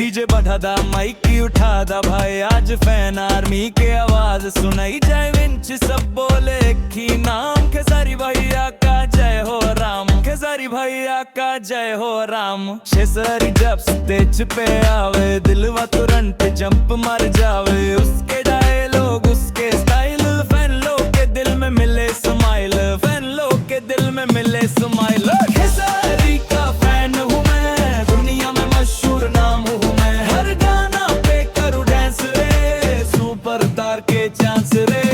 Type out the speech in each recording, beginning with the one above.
DJ बढ़ा दा mic उठा दा भाई, आज फैन आर्मी के आवाज सुनाई जाए विंच सब बोले की नाम, खेसारी भैया का जय हो राम, खेसारी भैया का जय हो राम। खेसारी जब स्टेज पे आवे दिलवा तुरंत जंप मार जावे, उसके डायलॉग उसके स्टाइल फैन लोग के दिल में मिले स्माइल, फैन लोग के दिल में मिले स्माइल। खेसारी का फैन हूँ मैं, दुनिया में मशहूर नाम हूँ मैं, हर गाना पे करूँ डांस रे, सुपर स्टार के चांस रे।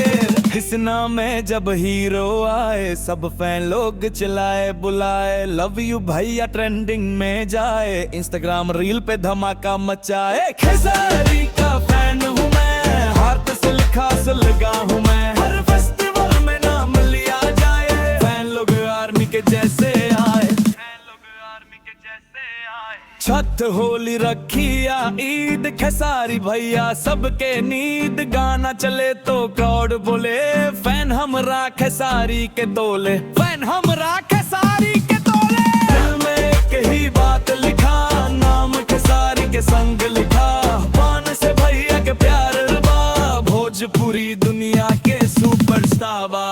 इस नाम में जब हीरो आए सब फैन लोग चिल्लाए बुलाए, लव यू भैया ट्रेंडिंग में जाए, इंस्टाग्राम रील पे धमाका मचाए। खेसारी का फैन हूँ मैं, हार्ट से लिखा से लगा हूँ मैं, हर फेस्टिवल में नाम लिया जाए, फैन लोग आर्मी के जैसे आए, फैन लोग आर्मी के जैसे आए। छठ होली रखी या ईद खेसारी भैया सबके नींद, गाना चले तो क्राउड बोले फैन हमरा खेसारी के तोले, फैन हमरा खेसारी के तोले। दिल में एक ही बात लिखा, नाम खेसारी के संग लिखा, पान से भैया के प्यार बा, भोजपुरी दुनिया के सुपरस्टार बा।